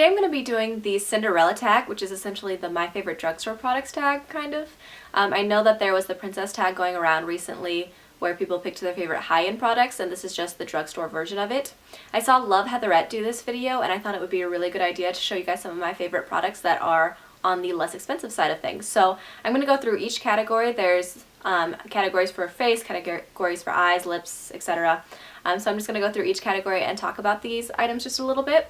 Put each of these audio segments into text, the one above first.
Today I'm going to be doing the Cinderella tag, which is essentially the My Favorite Drugstore Products tag, kind of. I know that there was the Princess tag going around recently where people picked their favorite high-end products, and this is just the drugstore version of it. I saw Love Heatherette do this video, and I thought it would be a really good idea to show you guys some of my favorite products that are on the less expensive side of things. So I'm going to go through each category. There's categories for face, categories for eyes, lips, etc. So I'm just going to go through each category and talk about these items just a little bit.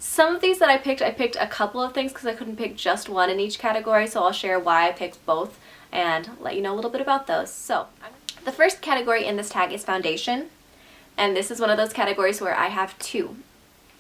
Some of these that I picked a couple of things because I couldn't pick just one in each category, so I'll share why I picked both and let you know a little bit about those. So the first category in this tag is foundation, and this is one of those categories where I have two.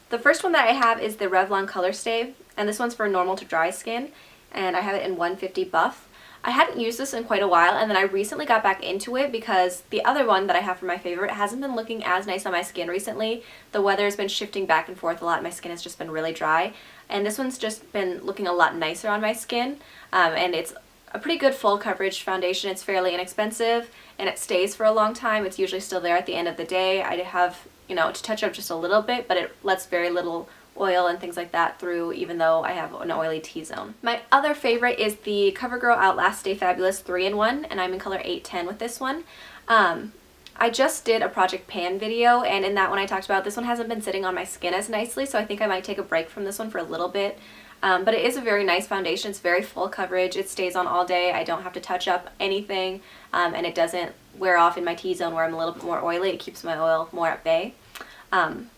The first one that I have is the Revlon Colorstay, and this one's for normal to dry skin, and I have it in 150 Buff. I hadn't used this in quite a while, and then I recently got back into it because the other one that I have for my favorite hasn't been looking as nice on my skin recently. The weather has been shifting back and forth a lot. My skin has just been really dry, and this one's just been looking a lot nicer on my skin, and it's a pretty good full coverage foundation. It's fairly inexpensive, and it stays for a long time. It's usually still there at the end of the day. I have, to touch up just a little bit, but it lets very little oil and things like that through, even though I have an oily T-zone. My other favorite is the CoverGirl Outlast Stay Fabulous 3-in-1, and I'm in color 810 with this one. I just did a Project Pan video, and in that one I talked about this one hasn't been sitting on my skin as nicely, so I think I might take a break from this one for a little bit. But it is a very nice foundation. It's very full coverage. It stays on all day. I don't have to touch up anything, and it doesn't wear off in my T-zone where I'm a little bit more oily. It keeps my oil more at bay.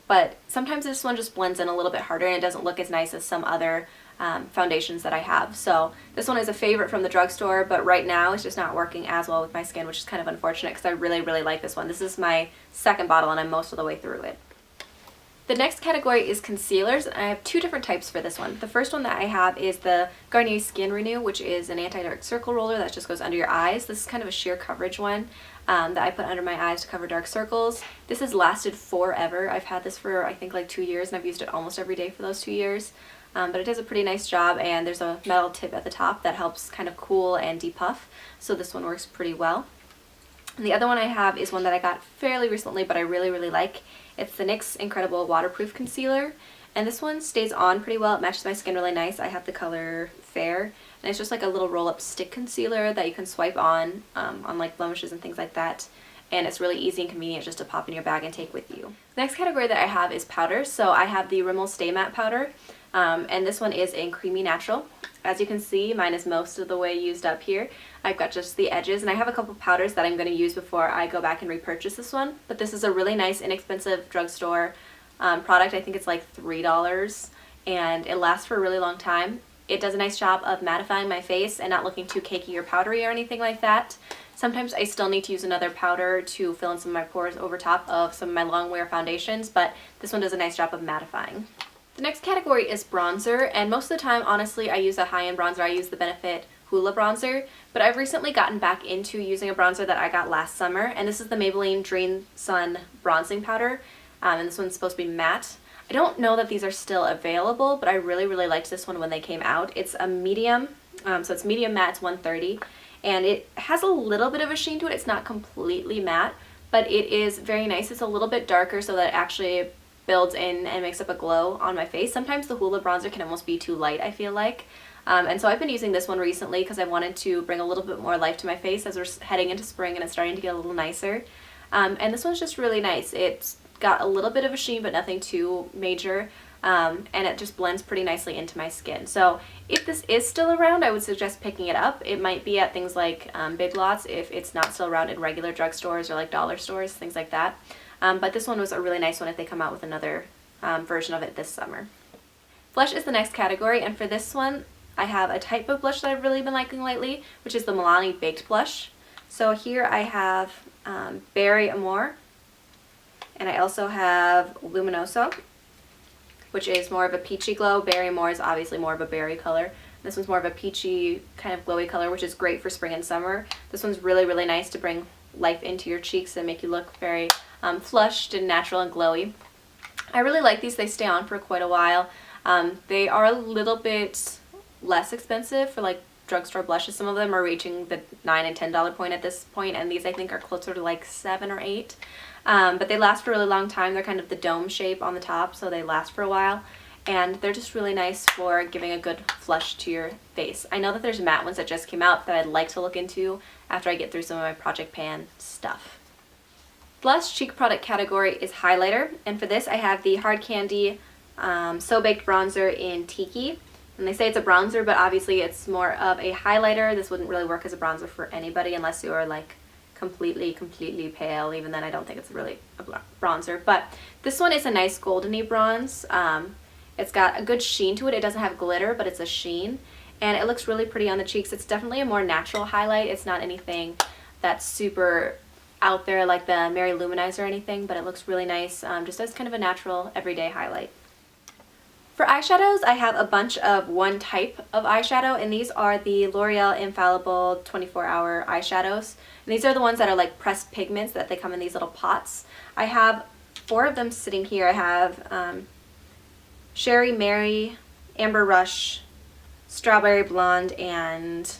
But sometimes this one just blends in a little bit harder and it doesn't look as nice as some other foundations that I have. So this one is a favorite from the drugstore, but right now it's just not working as well with my skin, which is kind of unfortunate because I really, really like this one. This is my second bottle and I'm most of the way through it. The next category is concealers, and I have two different types for this one. The first one that I have is the Garnier Skin Renew, which is an anti-dark circle roller that just goes under your eyes. This is kind of a sheer coverage one that I put under my eyes to cover dark circles. This has lasted forever. I've had this for I think like 2 years, and I've used it almost every day for those 2 years. But it does a pretty nice job, and there's a metal tip at the top that helps kind of cool and depuff, so this one works pretty well. And the other one I have is one that I got fairly recently, but I really, really like. It's the NYX Incredible Waterproof Concealer, and this one stays on pretty well. It matches my skin really nice. I have the color Fair, and it's just like a little roll-up stick concealer that you can swipe on like blemishes and things like that, and it's really easy and convenient just to pop in your bag and take with you. The next category that I have is powders, so I have the Rimmel Stay Matte Powder, and this one is in Creamy Natural. As you can see, mine is most of the way used up here. I've got just the edges, and I have a couple powders that I'm going to use before I go back and repurchase this one. But this is a really nice, inexpensive drugstore product. I think it's like $3, and it lasts for a really long time. It does a nice job of mattifying my face and not looking too cakey or powdery or anything like that. Sometimes I still need to use another powder to fill in some of my pores over top of some of my long wear foundations, but this one does a nice job of mattifying. The next category is bronzer, and most of the time, honestly, I use a high-end bronzer. I use the Benefit Hoola bronzer, but I've recently gotten back into using a bronzer that I got last summer, and this is the Maybelline Dream Sun Bronzing Powder, and this one's supposed to be matte. I don't know that these are still available, but I really, really liked this one when they came out. It's a medium, so it's medium matte, it's 130, and it has a little bit of a sheen to it. It's not completely matte, but it is very nice. It's a little bit darker so that it actually builds in and makes up a glow on my face. Sometimes the Hoola bronzer can almost be too light, I feel like. And so I've been using this one recently because I wanted to bring a little bit more life to my face as we're heading into spring and it's starting to get a little nicer. And this one's just really nice. It's got a little bit of a sheen but nothing too major, and it just blends pretty nicely into my skin. So if this is still around, I would suggest picking it up. It might be at things like Big Lots if it's not still around in regular drugstores or like dollar stores, things like that. But this one was a really nice one if they come out with another version of it this summer. Blush is the next category, and for this one I have a type of blush that I've really been liking lately, which is the Milani Baked Blush. So here I have Berry Amore, and I also have Luminoso, which is more of a peachy glow. Berry Amore is obviously more of a berry color. This one's more of a peachy kind of glowy color, which is great for spring and summer. This one's really, really nice to bring life into your cheeks and make you look very flushed and natural and glowy. I really like these. They stay on for quite a while. They are a little bit less expensive for like drugstore blushes. Some of them are reaching the $9 and $10 point at this point, and these I think are closer to like $7 or $8. But they last for a really long time. They're kind of the dome shape on the top, so they last for a while. and they're just really nice for giving a good flush to your face. I know that there's matte ones that just came out that I'd like to look into after I get through some of my Project Pan stuff. The last cheek product category is highlighter, and for this I have the Hard Candy So Baked Bronzer in Tiki. And they say it's a bronzer, but obviously it's more of a highlighter. This wouldn't really work as a bronzer for anybody unless you are like completely pale. Even then I don't think it's really a bronzer. But this one is a nice goldeny bronze. It's got a good sheen to it. It doesn't have glitter, but it's a sheen. And it looks really pretty on the cheeks. It's definitely a more natural highlight. It's not anything that's super out there like the Mary Luminizer or anything, but it looks really nice just as kind of a natural everyday highlight. For eyeshadows, I have a bunch of one type of eyeshadow, and these are the L'Oreal Infallible 24-hour eyeshadows. And these are the ones that are like pressed pigments that they come in these little pots. I have 4 of them sitting here. I have Sherry Mary, Amber Rush, Strawberry Blonde, and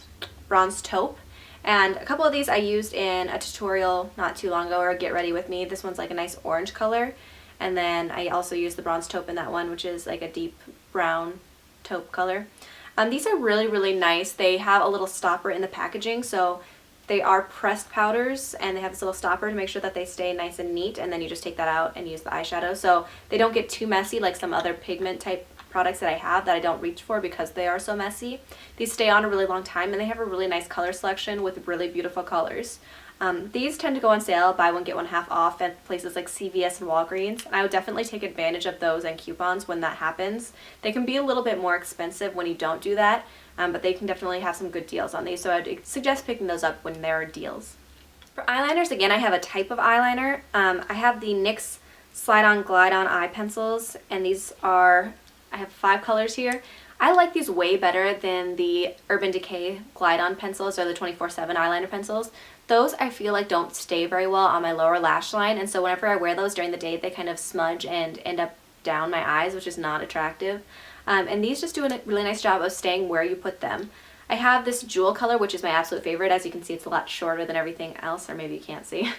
Bronze Taupe. And a couple of these I used in a tutorial not too long ago, or Get Ready With Me. This one's like a nice orange color. And then I also used the Bronze Taupe in that one, which is like a deep brown taupe color. These are really nice. They have a little stopper in the packaging, so they are pressed powders, and they have this little stopper to make sure that they stay nice and neat, and then you just take that out and use the eyeshadow. So they don't get too messy like some other pigment type products that I have that I don't reach for because they are so messy. These stay on a really long time, and they have a really nice color selection with really beautiful colors. These tend to go on sale, buy one get one half off at places like CVS and Walgreens, and I would definitely take advantage of those and coupons when that happens. They can be a little bit more expensive when you don't do that, but they can definitely have some good deals on these, so I'd suggest picking those up when there are deals. For eyeliners, again, I have a type of eyeliner. I have the NYX Slide On Glide On eye pencils, and these are, I have 5 colors here. I like these way better than the Urban Decay Glide On pencils or the 24/7 eyeliner pencils. Those I feel like don't stay very well on my lower lash line, and so whenever I wear those during the day, they kind of smudge and end up down my eyes, which is not attractive. And these just do a really nice job of staying where you put them. I have this jewel color, which is my absolute favorite. As you can see, it's a lot shorter than everything else, or maybe you can't see.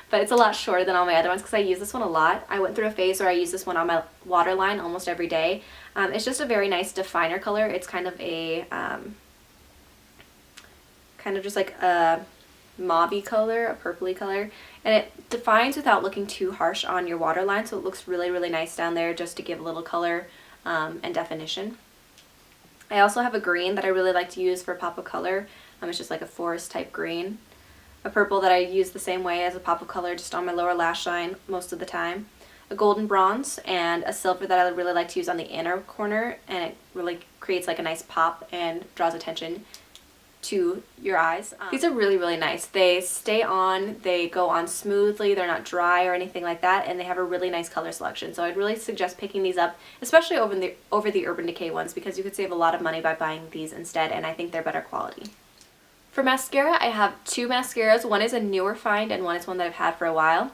But it's a lot shorter than all my other ones because I use this one a lot. I went through a phase where I use this one on my waterline almost every day. It's just a very nice definer color. It's kind of a, just like a mauvey color, a purpley color, and it defines without looking too harsh on your waterline, so it looks really nice down there just to give a little color and definition. I also have a green that I really like to use for a pop of color. It's just like a forest type green. A purple that I use the same way as a pop of color just on my lower lash line most of the time. A golden bronze, and a silver that I really like to use on the inner corner, and it really creates like a nice pop and draws attention to your eyes. These are really nice. They stay on, they go on smoothly, they're not dry or anything like that, and they have a really nice color selection. So I'd really suggest picking these up, especially over the Urban Decay ones, because you could save a lot of money by buying these instead, and I think they're better quality. For mascara, I have 2 mascaras. One is a newer find and one is one that I've had for a while.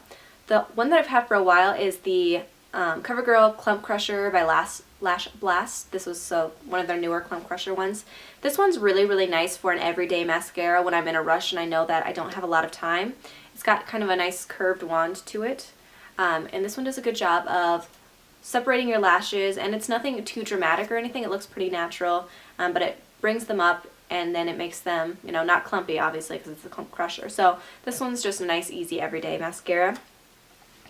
The one that I've had for a while is the CoverGirl Clump Crusher by Lash Blast. This was one of their newer Clump Crusher ones. This one's really nice for an everyday mascara when I'm in a rush and I know that I don't have a lot of time. It's got kind of a nice curved wand to it. And this one does a good job of separating your lashes, and it's nothing too dramatic or anything. It looks pretty natural, but it brings them up and then it makes them, you know, not clumpy obviously because it's a Clump Crusher. So this one's just a nice easy everyday mascara.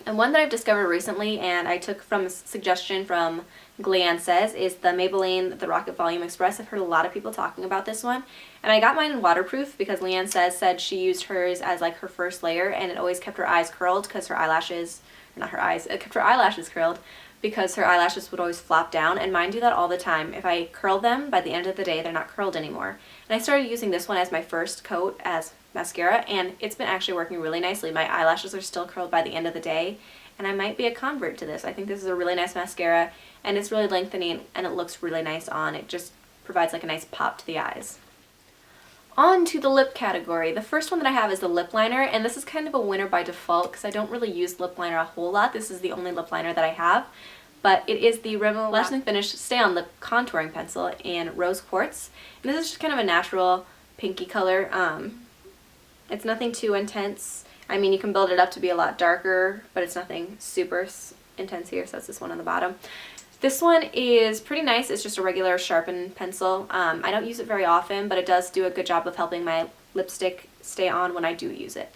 And one that I've discovered recently, and I took from a suggestion from Leanne Says, is the Maybelline The Rocket Volume Express. I've heard a lot of people talking about this one, and I got mine in waterproof because Leanne Says said she used hers as like her first layer, and it always kept her eyes curled because her eyelashes, not her eyes, it kept her eyelashes curled because her eyelashes would always flop down, and mine do that all the time. If I curl them, by the end of the day, they're not curled anymore. And I started using this one as my first coat as mascara, and it's been actually working really nicely. My eyelashes are still curled by the end of the day, and I might be a convert to this. I think this is a really nice mascara, and it's really lengthening, and it looks really nice on. It just provides like a nice pop to the eyes. On to the lip category. The first one that I have is the lip liner, and this is kind of a winner by default because I don't really use lip liner a whole lot. This is the only lip liner that I have, but it is the Rimmel Lasting Finish Stay On Lip Contouring Pencil in Rose Quartz. And this is just kind of a natural pinky color. It's nothing too intense. I mean, you can build it up to be a lot darker, but it's nothing super intense here, so that's this one on the bottom. This one is pretty nice. It's just a regular sharpened pencil. I don't use it very often, but it does do a good job of helping my lipstick stay on when I do use it.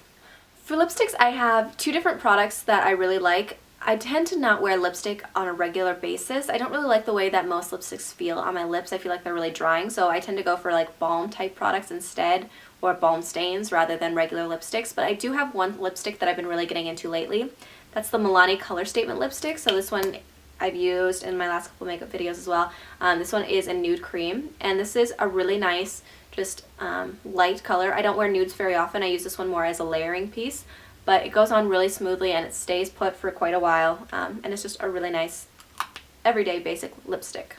For lipsticks, I have two different products that I really like. I tend to not wear lipstick on a regular basis. I don't really like the way that most lipsticks feel on my lips. I feel like they're really drying, so I tend to go for like balm type products instead, or balm stains rather than regular lipsticks. But I do have one lipstick that I've been really getting into lately. That's the Milani Color Statement lipstick. So this one I've used in my last couple makeup videos as well. This one is a nude cream, and this is a really nice, just light color. I don't wear nudes very often. I use this one more as a layering piece, but it goes on really smoothly and it stays put for quite a while, and it's just a really nice everyday basic lipstick.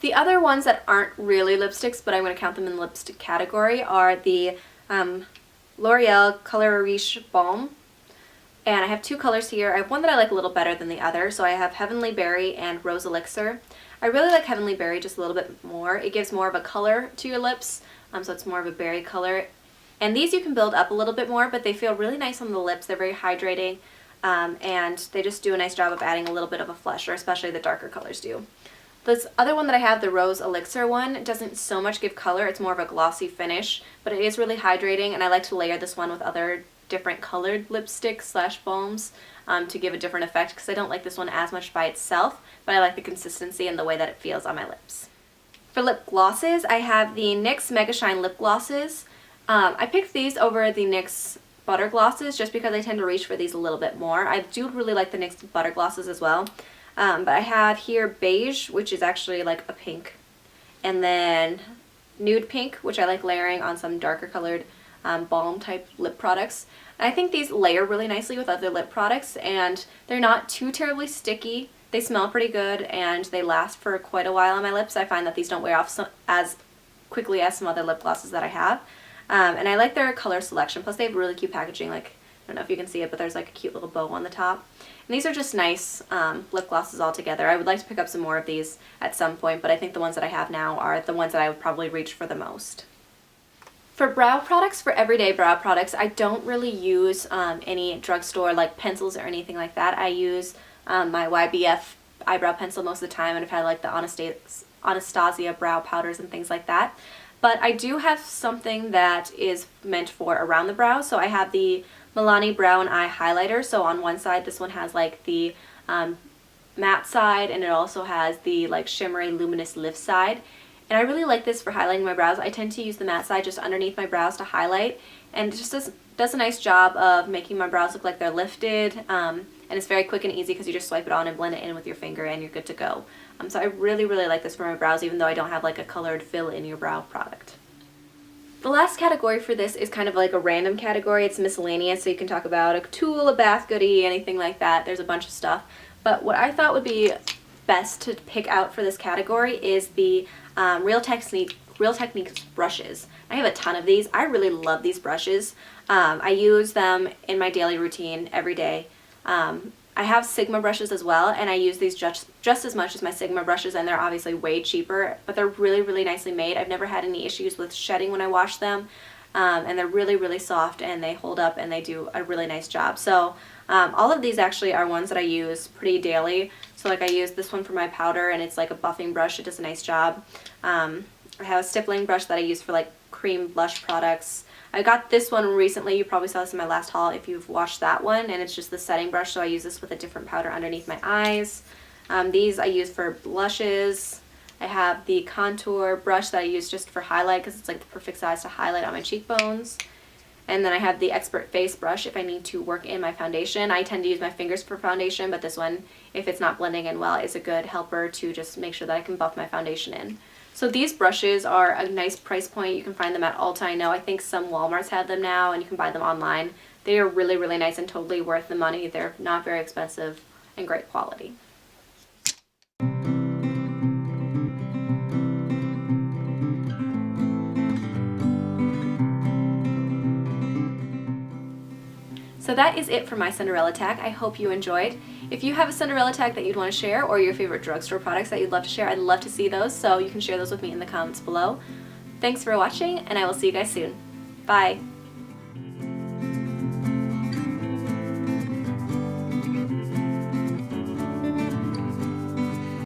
The other ones that aren't really lipsticks, but I'm going to count them in the lipstick category, are the L'Oreal Color Riche Balm. And I have two colors here. I have one that I like a little better than the other. So I have Heavenly Berry and Rose Elixir. I really like Heavenly Berry just a little bit more. It gives more of a color to your lips, so it's more of a berry color. And these you can build up a little bit more, but they feel really nice on the lips. They're very hydrating, and they just do a nice job of adding a little bit of a flusher, especially the darker colors do. This other one that I have, the Rose Elixir one, doesn't so much give color. It's more of a glossy finish, but it is really hydrating, and I like to layer this one with other different colored lipsticks slash balms to give a different effect, because I don't like this one as much by itself, but I like the consistency and the way that it feels on my lips. For lip glosses, I have the NYX Mega Shine Lip Glosses. I picked these over the NYX Butter Glosses just because I tend to reach for these a little bit more. I do really like the NYX Butter Glosses as well. But I have here Beige, which is actually like a pink, and then Nude Pink, which I like layering on some darker colored balm type lip products. And I think these layer really nicely with other lip products, and they're not too terribly sticky. They smell pretty good, and they last for quite a while on my lips. I find that these don't wear off as quickly as some other lip glosses that I have. And I like their color selection, plus they have really cute packaging. Like, I don't know if you can see it, but there's like a cute little bow on the top. And these are just nice lip glosses all together. I would like to pick up some more of these at some point, but I think the ones that I have now are the ones that I would probably reach for the most. For brow products, for everyday brow products, I don't really use any drugstore like pencils or anything like that. I use my YBF eyebrow pencil most of the time, and I've had like the Anastasia brow powders and things like that. But I do have something that is meant for around the brow. So I have the Milani Brow and Eye Highlighter. So on one side, this one has like the matte side, and it also has the like shimmery luminous lift side. And I really like this for highlighting my brows. I tend to use the matte side just underneath my brows to highlight, and it just does a nice job of making my brows look like they're lifted, and it's very quick and easy because you just swipe it on and blend it in with your finger and you're good to go. So I really, really like this for my brows, even though I don't have like a colored fill in your brow product. The last category for this is kind of like a random category. It's miscellaneous, so you can talk about a tool, a bath goodie, anything like that. There's a bunch of stuff. But what I thought would be best to pick out for this category is the Real Techniques brushes. I have a ton of these. I really love these brushes. I use them in my daily routine every day. I have Sigma brushes as well, and I use these just as much as my Sigma brushes, and they're obviously way cheaper, but they're really, really nicely made. I've never had any issues with shedding when I wash them, and they're really, really soft, and they hold up, and they do a really nice job. So all of these actually are ones that I use pretty daily. So like I use this one for my powder, and it's like a buffing brush. It does a nice job. I have a stippling brush that I use for like cream blush products. I got this one recently. You probably saw this in my last haul if you've watched that one, and it's just the setting brush, so I use this with a different powder underneath my eyes. These I use for blushes. I have the contour brush that I use just for highlight because it's like the perfect size to highlight on my cheekbones. And then I have the Expert Face brush if I need to work in my foundation. I tend to use my fingers for foundation, but this one, if it's not blending in well, is a good helper to just make sure that I can buff my foundation in. So these brushes are a nice price point. You can find them at Ulta. I know I think some Walmarts have them now, and you can buy them online. They are really, really nice and totally worth the money. They're not very expensive and great quality. So that is it for my Cinderella tag. I hope you enjoyed. If you have a Cinderella tag that you'd want to share, or your favorite drugstore products that you'd love to share, I'd love to see those, so you can share those with me in the comments below. Thanks for watching, and I will see you guys soon. Bye!